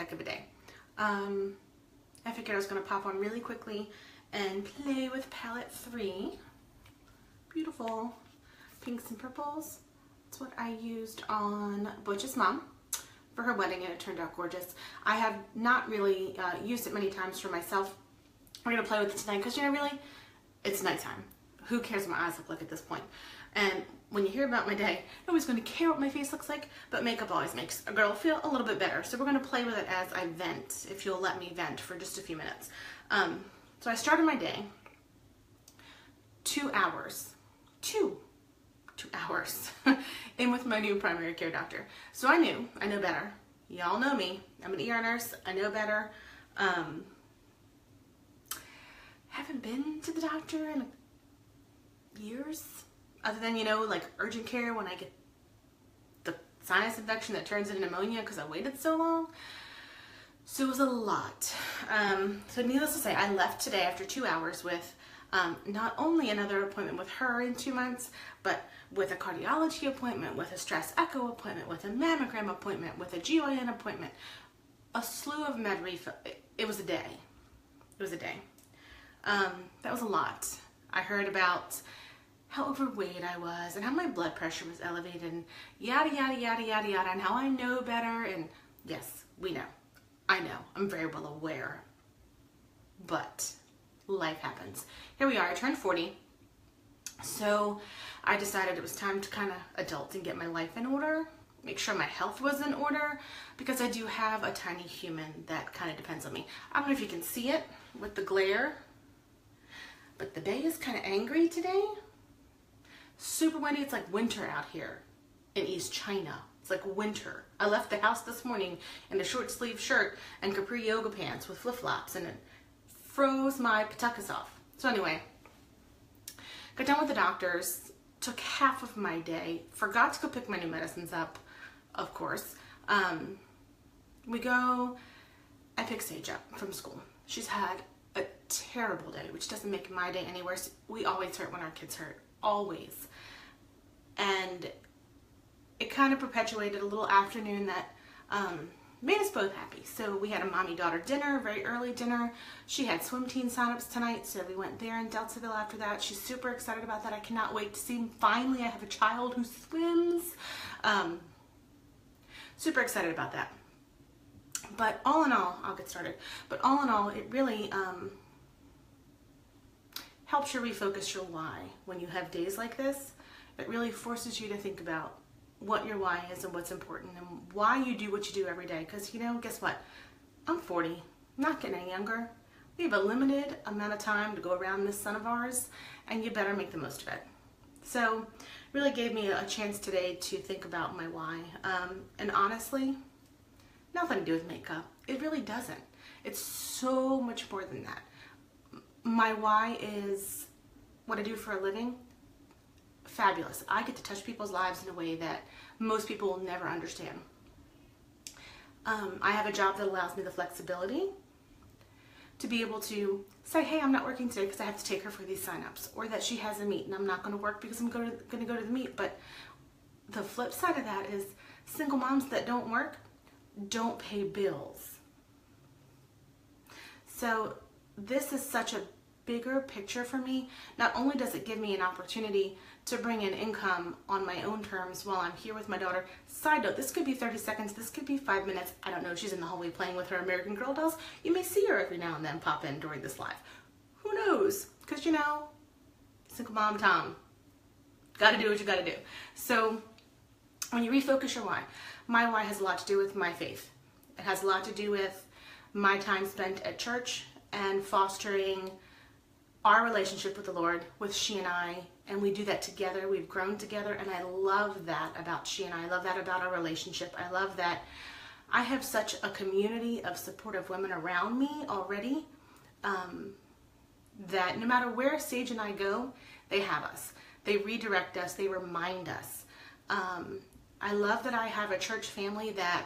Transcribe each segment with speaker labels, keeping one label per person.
Speaker 1: heck of a day. I figured I was going to pop on really quickly and play with Pallette 3. Beautiful pinks and purples. That's what I used on Butch's mom for her wedding, and it turned out gorgeous. I have not really used it many times for myself. We're going to play with it tonight because, you know, really, it's nighttime. Who cares what my eyes look like at this point? And when you hear about my day, nobody's going to care what my face looks like, but makeup always makes a girl feel a little bit better. So we're going to play with it as I vent, if you'll let me vent for just a few minutes. So I started my day 2 hours. 2 hours in with my new primary care doctor. So I know better. Y'all know me. I'm an ER nurse. I know better. Haven't been to the doctor in years, other than, you know, like urgent care when I get the sinus infection that turns into pneumonia because I waited so long. So it was a lot. So needless to say, I left today after 2 hours with not only another appointment with her in 2 months, but with a cardiology appointment, with a stress echo appointment, with a mammogram appointment, with a GYN appointment, a slew of med refill. It was a day. It was a day. That was a lot. I heard about how overweight I was and how my blood pressure was elevated and yada, yada, yada, yada, yada, and how I know better. And yes, we know. I know. I'm very well aware. But life happens. Here we are. I turned 40. So I decided it was time to kind of adult and get my life in order. Make sure my health was in order, because I do have a tiny human that kind of depends on me. I don't know if you can see it with the glare, but the bay is kind of angry today. Super windy. It's like winter out here in East China. It's like winter. I left the house this morning in a short sleeve shirt and capri yoga pants with flip-flops, and it froze my patakas off. So anyway, got done with the doctors, took half of my day, forgot to go pick my new medicines up, of course. We go, I pick Sage up from school. She's had a terrible day, which doesn't make my day any worse. We always hurt when our kids hurt, always. And it kind of perpetuated a little afternoon that made us both happy. So we had a mommy-daughter dinner, very early dinner. She had swim team signups tonight, so we went there in Deltaville after that. She's super excited about that. I cannot wait to see, finally I have a child who swims. Super excited about that. But all in all, I'll get started. But all in all, it really helps you refocus your why. When you have days like this, it really forces you to think about what your why is and what's important and why you do what you do every day. Because, you know, guess what? I'm 40, I'm not getting any younger. We have a limited amount of time to go around this sun of ours, and you better make the most of it. So really gave me a chance today to think about my why. And honestly, nothing to do with makeup. It really doesn't. It's so much more than that. My why is what I do for a living. Fabulous. I get to touch people's lives in a way that most people will never understand. I have a job that allows me the flexibility to be able to say, hey, I'm not working today because I have to take her for these signups, or that she has a meet and I'm not going to work because I'm going to go to the meet. But the flip side of that is single moms that don't work don't pay bills. So this is such a bigger picture for me. Not only does it give me an opportunity to bring in income on my own terms while I'm here with my daughter. Side note, this could be 30 seconds, this could be 5 minutes. I don't know, she's in the hallway playing with her American Girl dolls. You may see her every now and then pop in during this live. Who knows? Because, you know, single mom Tom, gotta do what you gotta do. So when you refocus your why, my why has a lot to do with my faith. It has a lot to do with my time spent at church and fostering our relationship with the Lord, with she and I, and we do that together. We've grown together, and I love that about she and I. I love that about our relationship. I love that I have such a community of supportive women around me already, that no matter where Sage and I go, they have us. They redirect us. They remind us. I love that I have a church family that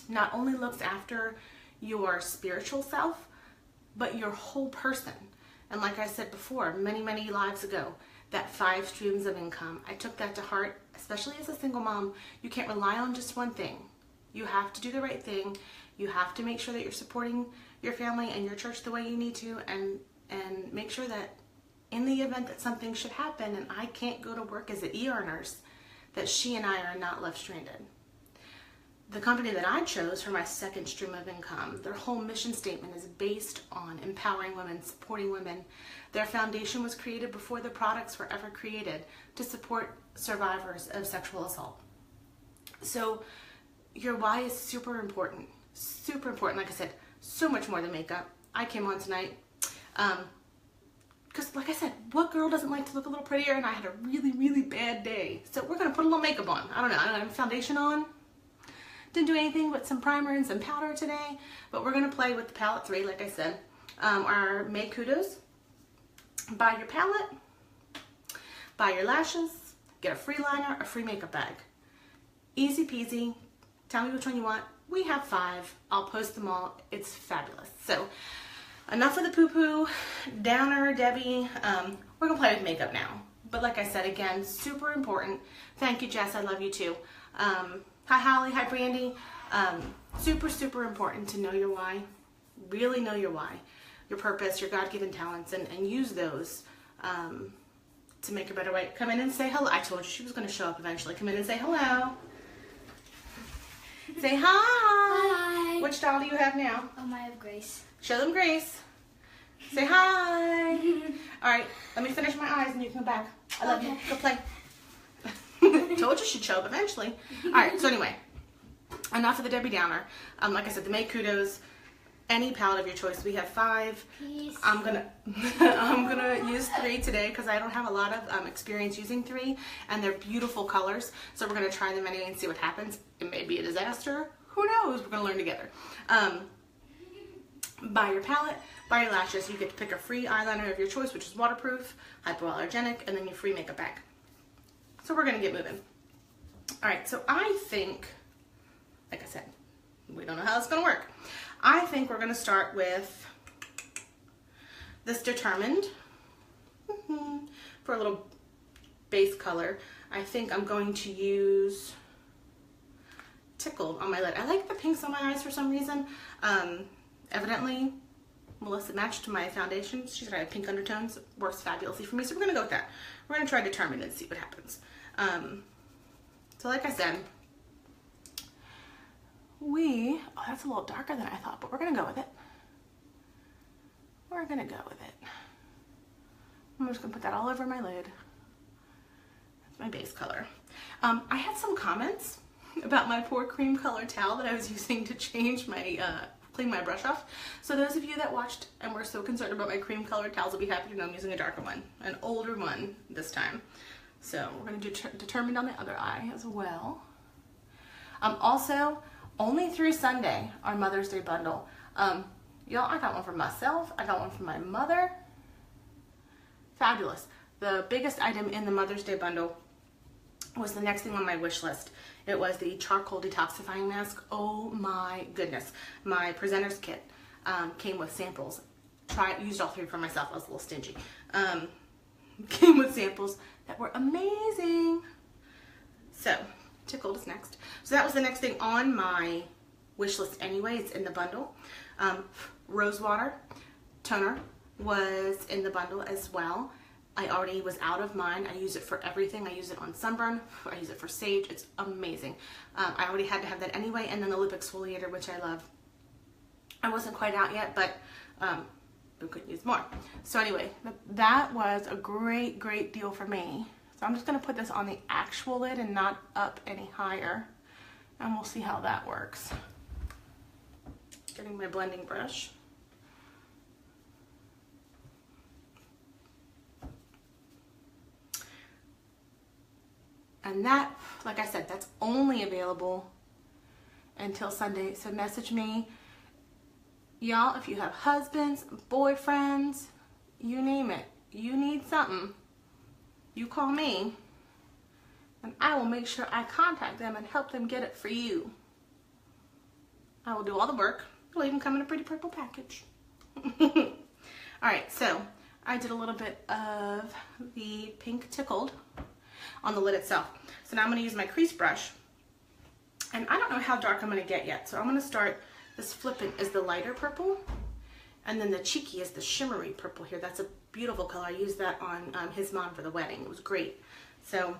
Speaker 1: not only looks after your spiritual self, but your whole person. And like I said before, many, many lives ago, that 5 streams of income, I took that to heart, especially as a single mom. You can't rely on just one thing. You have to do the right thing. You have to make sure that you're supporting your family and your church the way you need to, and make sure that in the event that something should happen and I can't go to work as an ER nurse, that she and I are not left stranded. The company that I chose for my second stream of income, their whole mission statement is based on empowering women, supporting women. Their foundation was created before the products were ever created to support survivors of sexual assault. So your why is super important. Super important. Like I said, so much more than makeup. I came on tonight because, like I said, what girl doesn't like to look a little prettier? And I had a really, really bad day. So we're going to put a little makeup on. I don't know. I don't have foundation on. Didn't do anything but some primer and some powder today. But we're going to play with the Pallette 3, like I said. Our May Kudos. Buy your palette. Buy your lashes. Get a free liner, a free makeup bag. Easy peasy. Tell me which one you want. We have 5. I'll post them all. It's fabulous. So enough of the poo-poo, downer, Debbie. We're going to play with makeup now. But like I said, again, super important. Thank you, Jess. I love you too. Hi, Holly. Hi, Brandy. Super, super important to know your why. Really know your why. Your purpose, your God-given talents, and use those to make a better way. Come in and say hello. I told you she was going to show up eventually. Come in and say hello. Say hi.
Speaker 2: Hi.
Speaker 1: Which doll do you have now?
Speaker 2: I have Grace.
Speaker 1: Show them Grace. Say hi. All right, let me finish my eyes and you can come back. I love you. Go play. Told you she'd show up eventually. All right, so anyway, enough of the Debbie Downer. Like I said, the May Kudos, any palette of your choice. We have 5.
Speaker 2: Peace.
Speaker 1: I'm gonna use 3 today because I don't have a lot of experience using 3, and they're beautiful colors. So we're gonna try them anyway and see what happens. It may be a disaster. Who knows? We're gonna learn together. Buy your palette, buy your lashes. You get to pick a free eyeliner of your choice, which is waterproof, hypoallergenic, and then your free makeup bag. So we're gonna get moving. All right, so I think, like I said, we don't know how it's gonna work. I think we're gonna start with this Determined for a little base color. I think I'm going to use Tickled on my lid. I like the pinks on my eyes for some reason. Evidently, Melissa matched my foundation. She said I have pink undertones. It works fabulously for me, so we're gonna go with that. We're gonna try Determined and see what happens. So like I said, oh, that's a little darker than I thought, but we're gonna go with it. We're gonna go with it. I'm just gonna put that all over my lid. That's my base color. I had some comments about my poor cream color towel that I was using to change my, clean my brush off. So those of you that watched and were so concerned about my cream colored towels will be happy to know I'm using a darker one, an older one this time. So we're gonna do Determined on the other eye as well. Also, only through Sunday, our Mother's Day bundle. Y'all, I got one for myself. I got one for my mother. Fabulous. The biggest item in the Mother's Day bundle was the next thing on my wish list. It was the charcoal detoxifying mask. Oh my goodness. My presenter's kit came with samples. Used all 3 for myself. I was a little stingy. Came with samples that were amazing. So, Tickled is next. So that was the next thing on my wish list anyway. It's in the bundle. Rose water toner was in the bundle as well. I already was out of mine. I use it for everything. I use it on sunburn. I use it for sage. It's amazing. I already had to have that anyway. And then the lip exfoliator, which I love. I wasn't quite out yet, but we could use more. So anyway, that was a great, great deal for me. So I'm just going to put this on the actual lid and not up any higher. And we'll see how that works. Getting my blending brush. And that, like I said, that's only available until Sunday. So message me. Y'all, if you have husbands, boyfriends, you name it, you need something, you call me, and I will make sure I contact them and help them get it for you. I will do all the work. It'll even come in a pretty purple package. All right, so I did a little bit of the pink Tickled on the lid itself. So now I'm going to use my crease brush, and I don't know how dark I'm going to get yet, so I'm going to start This Flippant is the lighter purple. And then the Cheeky is the shimmery purple here. That's a beautiful color. I used that on his mom for the wedding. It was great. So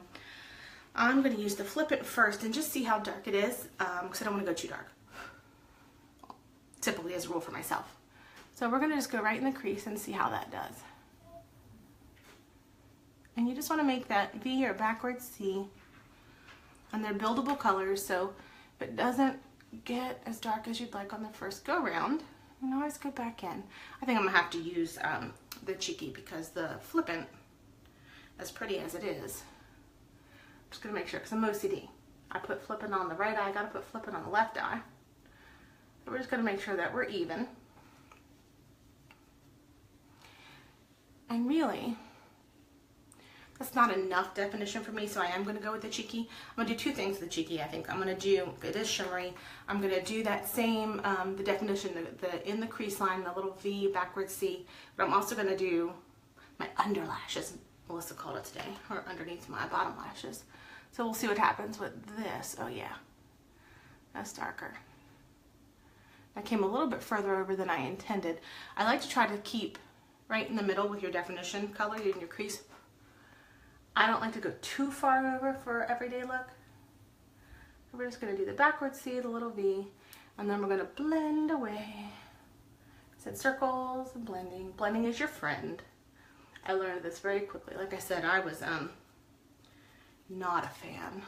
Speaker 1: I'm going to use the Flippant first and just see how dark it is because I don't want to go too dark. Typically as a rule for myself. So we're going to just go right in the crease and see how that does. And you just want to make that V or backwards C. And they're buildable colors, so if it doesn't get as dark as you'd like on the first go round, you can always go back in. I think I'm going to have to use the Cheeky because the Flippant, as pretty as it is, I'm just going to make sure because I'm OCD. I put Flippant on the right eye, I got to put Flippant on the left eye. So we're just going to make sure that we're even. And really, that's not enough definition for me, so I am going to go with the Cheeky. I'm going to do two things with the Cheeky, I think. I'm going to do, if it is shimmery, I'm going to do that same, the definition, the in the crease line, the little V, backwards C, but I'm also going to do my under lashes, Melissa called it today, or underneath my bottom lashes. So we'll see what happens with this. Oh yeah, that's darker. I came a little bit further over than I intended. I like to try to keep right in the middle with your definition color in your crease. I don't like to go too far over for everyday look. So we're just going to do the backwards C, the little V, and then we're going to blend away. I said circles and blending. Blending is your friend. I learned this very quickly. Like I said, I was not a fan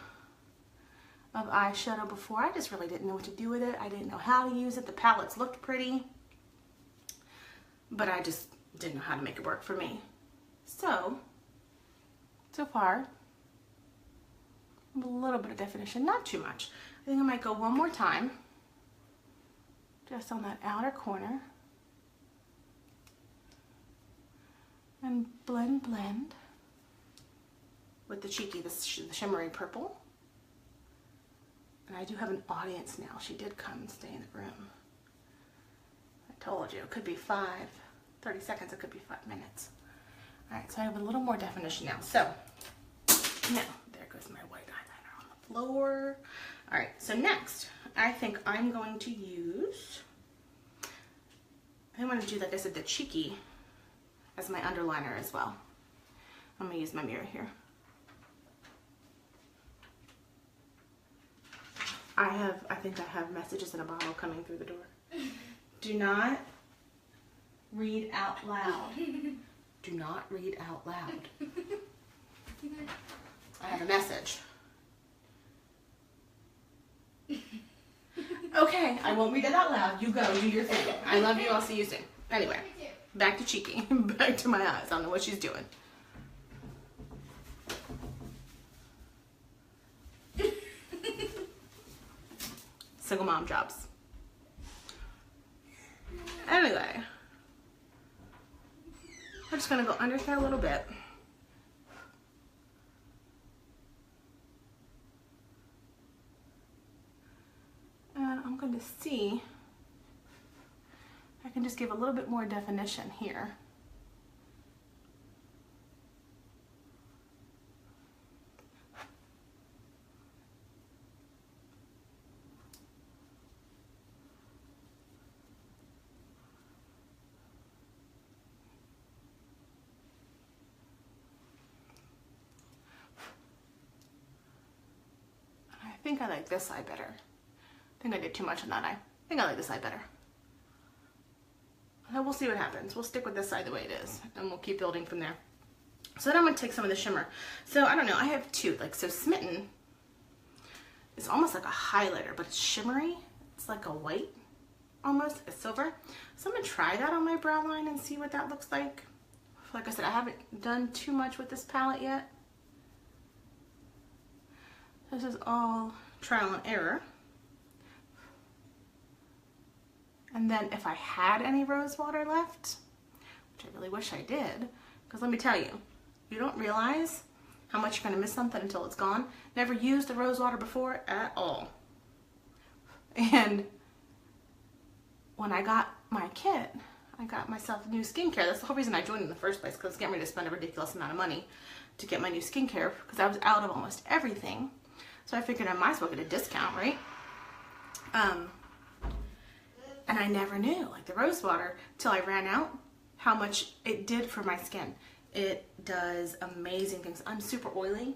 Speaker 1: of eyeshadow before. I just really didn't know what to do with it. I didn't know how to use it. The palettes looked pretty, but I just didn't know how to make it work for me. So far, a little bit of definition, not too much. I think I might go one more time, just on that outer corner, and blend with the Cheeky, the shimmery purple. And I do have an audience now. She did come and stay in the room. I told you, it could be 30 seconds, it could be 5 minutes. All right, so I have a little more definition now. So now, there goes my white eyeliner on the floor. All right, so next, I think I'm going to use, I want to do, like I said, the Cheeky as my underliner as well. I'm gonna use my mirror here. I think I have messages in a bottle coming through the door. Do not read out loud. Do not read out loud. I have a message. Okay, I won't read it out loud. You go, do your thing. I love you. I'll see you soon. Anyway, back to Cheeky. Back to my eyes. I don't know what she's doing. Single mom jobs. Anyway, I'm just going to go under here a little bit. And I'm going to see if I can just give a little bit more definition here. I think I like this eye better. I think I did too much on that eye. I think I like this eye better. So we'll see what happens. We'll stick with this side the way it is, and we'll keep building from there. So then I'm going to take some of the shimmer. So I don't know, I have two. Like, so Smitten is almost like a highlighter, but it's shimmery. It's like a white, almost like a silver. So I'm going to try that on my brow line and see what that looks like. Like I said, I haven't done too much with this palette yet. This is all trial and error. And then if I had any rose water left, which I really wish I did, because let me tell you, you don't realize how much you're going to miss something until it's gone. Never used the rose water before at all. And when I got my kit, I got myself new skincare. That's the whole reason I joined in the first place, because I was getting ready to spend a ridiculous amount of money to get my new skincare, because I was out of almost everything. So I figured I might as well get a discount, right? And I never knew, like the rose water, till I ran out, how much it did for my skin. It does amazing things. I'm super oily,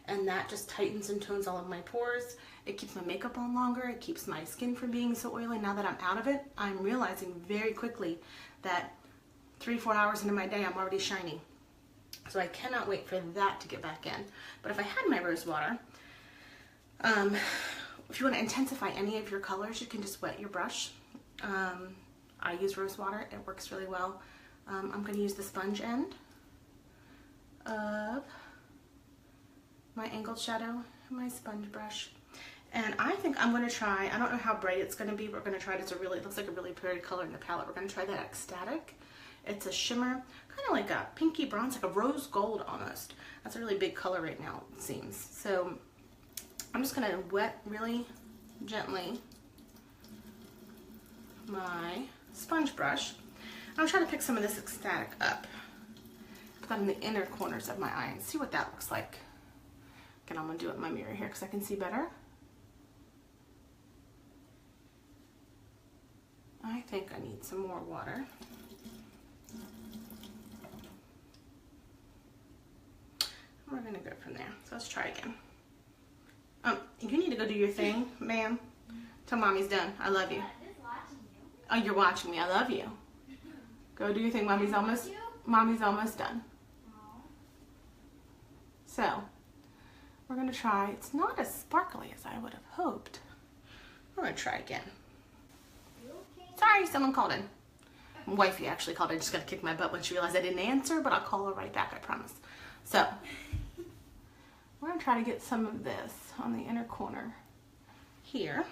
Speaker 1: and that just tightens and tones all of my pores. It keeps my makeup on longer. It keeps my skin from being so oily. Now that I'm out of it, I'm realizing very quickly that 3-4 hours into my day, I'm already shiny. So I cannot wait for that to get back in. But if I had my rose water, if you want to intensify any of your colors, you can just wet your brush. I use rose water. It works really well. I'm going to use the sponge end of my angled shadow and my sponge brush. And I think I'm going to try, I don't know how bright it's going to be, but we're going to try it. It looks like a really pretty color in the palette. We're going to try that Ecstatic. It's a shimmer, kind of like a pinky bronze, like a rose gold almost. That's a really big color right now, it seems. So I'm just going to wet really gently my sponge brush. I'm trying to pick some of this Ecstatic up, put that in the inner corners of my eye and see what that looks like. Again, I'm going to do it in my mirror here because I can see better. I think I need some more water. We're going to go from there. So let's try again. You need to go do your thing, ma'am. Tell mommy's done. I love you. Oh, you're watching me. I love you. Go do your thing. Mommy's almost done. So, we're going to try. It's not as sparkly as I would have hoped. We're going to try again. Sorry, someone called in. Wifey actually called. I just got to kick my butt when she realized I didn't answer, but I'll call her right back, I promise. So, we're going to try to get some of this on the inner corner here.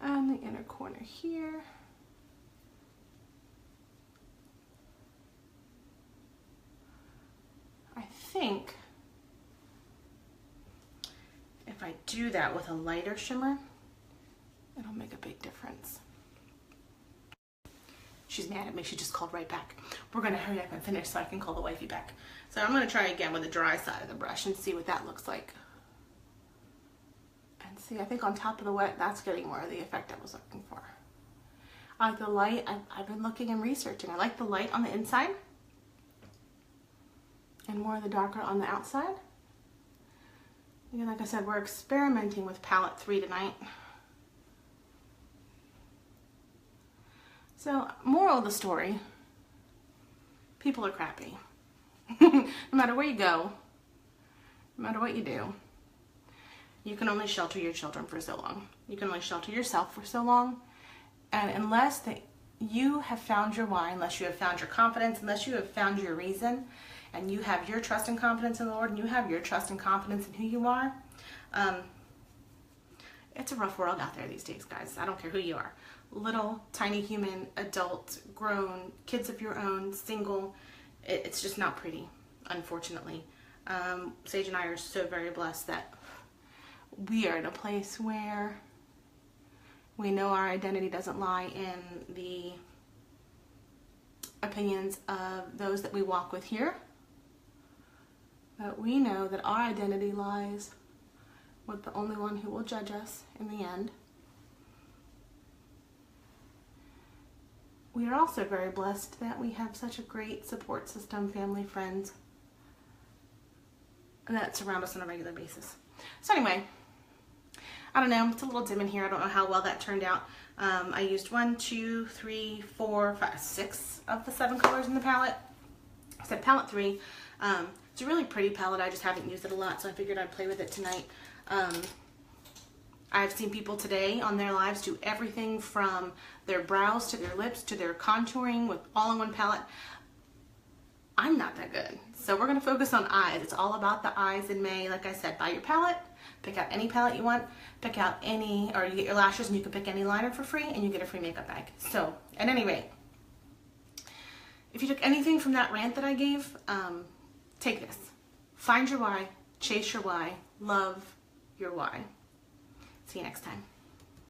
Speaker 1: And the inner corner here. I think if I do that with a lighter shimmer, it'll make a big difference. She's mad at me. She just called right back. We're going to hurry up and finish so I can call the wifey back. So I'm going to try again with the dry side of the brush and see what that looks like. And see, I think on top of the wet, that's getting more of the effect I was looking for. I like the light. I've been looking and researching. I like the light on the inside and more of the darker on the outside. Again, like I said, we're experimenting with Palette 3 tonight. So, moral of the story, people are crappy. No matter where you go, no matter what you do, you can only shelter your children for so long. You can only shelter yourself for so long. And unless you have found your why, unless you have found your confidence, unless you have found your reason, and you have your trust and confidence in the Lord, and you have your trust and confidence in who you are, it's a rough world out there these days, guys. I don't care who you are. Little, tiny human, adult, grown, kids of your own, single. It's just not pretty, unfortunately. Sage and I are so very blessed that we are in a place where we know our identity doesn't lie in the opinions of those that we walk with here. But we know that our identity lies with the only one who will judge us in the end. We are also very blessed that we have such a great support system, family, friends, that surround us on a regular basis. So anyway, I don't know, it's a little dim in here. I don't know how well that turned out. I used 1, 2, 3, 4, 5, 6 of the 7 colors in the palette. I said palette 3. It's a really pretty palette. I just haven't used it a lot, so I figured I'd play with it tonight. I've seen people today on their lives do everything from their brows to their lips to their contouring with all in one palette. I'm not that good. So we're going to focus on eyes. It's all about the eyes in May. Like I said, buy your palette, pick out any palette you want, pick out any, or you get your lashes and you can pick any liner for free and you get a free makeup bag. So at any rate, if you took anything from that rant that I gave, take this. Find your why, chase your why, love your why. See you next time.